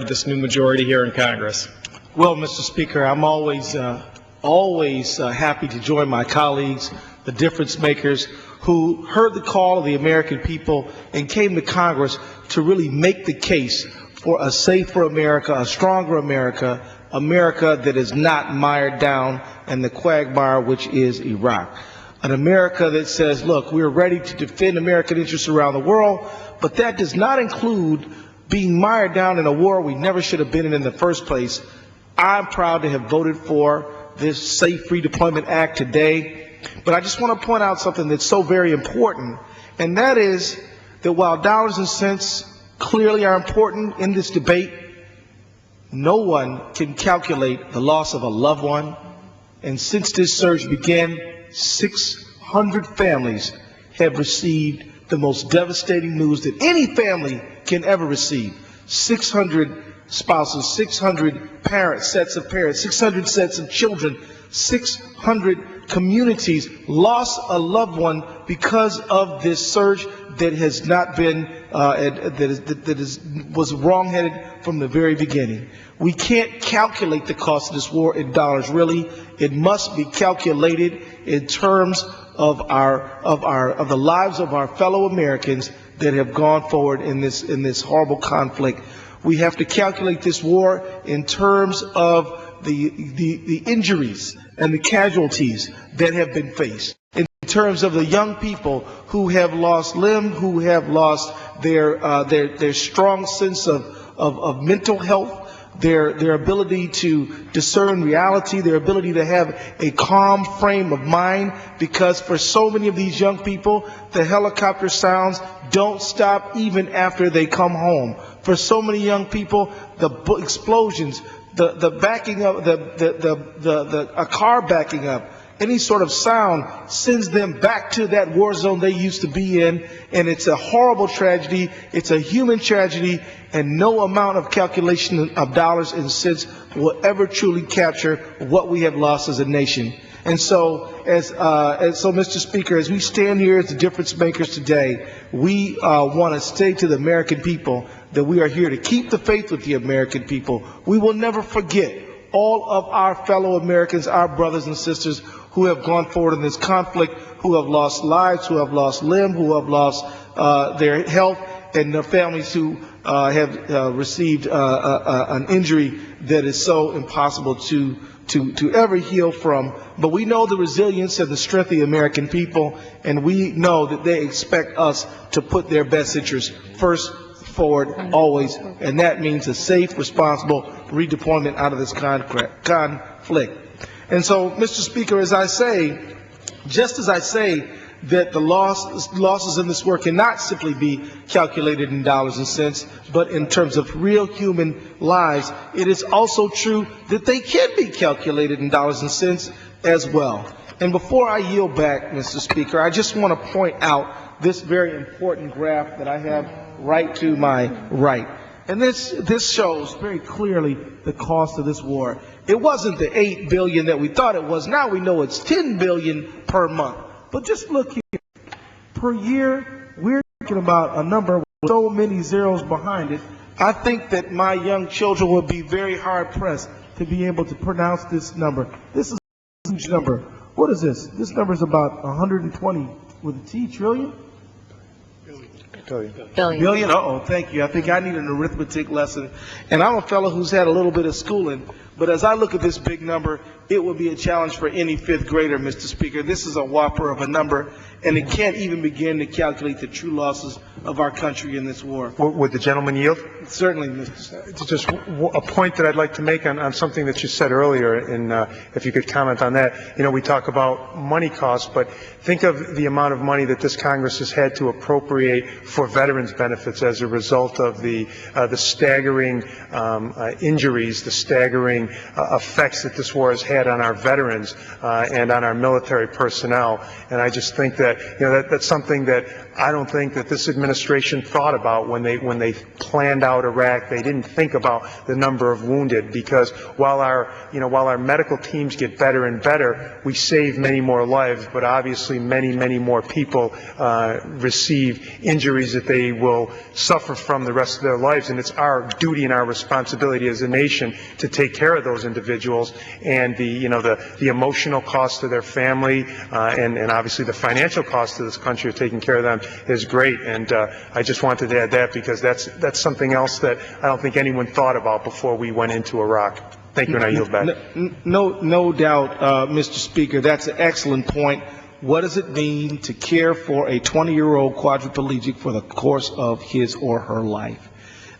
this new majority here in Congress? Well, Mr. Speaker, I'm always happy to join my colleagues, the difference makers, who heard the call of the American people and came to Congress to really make the case for a safer America, a stronger America, America that is not mired down in the quagmire which is Iraq. An America that says, look, we're ready to defend American interests around the world, but that does not include being mired down in a war we never should have been in the first place. I'm proud to have voted for this Safe Redeployment Act today, but I just want to point out something that's so very important, and that is that while dollars and cents clearly are important in this debate, no one can calculate the loss of a loved one. And since this surge began, 600 families have received the most devastating news that any family can ever receive. 600 spouses, 600 sets of parents, 600 sets of children, 600 communities lost a loved one because of this surge that has not been, was wrong-headed from the very beginning. We can't calculate the cost of this war in dollars, really. It must be calculated in terms of the lives of our fellow Americans that have gone forward in this horrible conflict. We have to calculate this war in terms of the injuries and the casualties that have been faced, in terms of the young people who have lost limb, who have lost their strong sense of mental health, their ability to discern reality, their ability to have a calm frame of mind, because for so many of these young people, the helicopter sounds don't stop even after they come home. For so many young people, the explosions, the backing up, a car backing up, any sort of sound sends them back to that war zone they used to be in, and it's a horrible tragedy. It's a human tragedy, and no amount of calculation of dollars and cents will ever truly capture what we have lost as a nation. And so, Mr. Speaker, as we stand here as the difference makers today, we want to say to the American people that we are here to keep the faith with the American people. We will never forget all of our fellow Americans, our brothers and sisters who have gone forward in this conflict, who have lost lives, who have lost limb, who have lost their health, and their families who have received an injury that is so impossible to ever heal from. But we know the resilience and the strength of the American people, and we know that they expect us to put their best interests first forward always, and that means a safe, responsible redeployment out of this conflict. And so, Mr. Speaker, as I say, just as I say that the losses in this war cannot simply be calculated in dollars and cents, but in terms of real human lives, it is also true that they can be calculated in dollars and cents as well. And before I yield back, Mr. Speaker, I just want to point out this very important graph that I have right to my right. And this shows very clearly the cost of this war. It wasn't the $8 billion that we thought it was. Now we know it's $10 billion per month. But just look here. Per year, we're talking about a number with so many zeros behind it. I think that my young children will be very hard-pressed to be able to pronounce this number. This is a huge number. What is this? This number is about 120 with a T, trillion? Billion? Uh-oh, thank you. I think I need an arithmetic lesson. And I'm a fellow who's had a little bit of schooling, but as I look at this big number, it will be a challenge for any fifth grader, Mr. Speaker. This is a whopper of a number, and it can't even begin to calculate the true losses of our country in this war. Would the gentleman yield? Certainly, Mr. Speaker. Just a point that I'd like to make on something that you said earlier, and if you could comment on that. You know, we talk about money costs, but think of the amount of money that this Congress has had to appropriate for veterans benefits as a result of the staggering injuries, the staggering effects that this war has had on our veterans and on our military personnel. And I just think that, you know, that's something that I don't think that this administration thought about when they planned out Iraq. They didn't think about the number of wounded, because while our medical teams get better and better, we save many more lives, but obviously many more people receive injuries that they will suffer from the rest of their lives. And it's our duty and our responsibility as a nation to take care of those individuals, and the emotional cost to their family and obviously the financial cost to this country of taking care of them is great. And I just wanted to add that, because that's something else that I don't think anyone thought about before we went into Iraq. Thank you, and I yield back. No doubt, Mr. Speaker, that's an excellent point. What does it mean to care for a 20-year-old quadriplegic for the course of his or her life?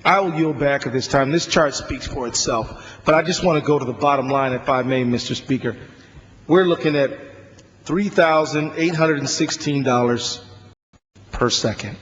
I will yield back at this time. This chart speaks for itself, but I just want to go to the bottom line, if I may, Mr. Speaker. We're looking at $3,816 per second.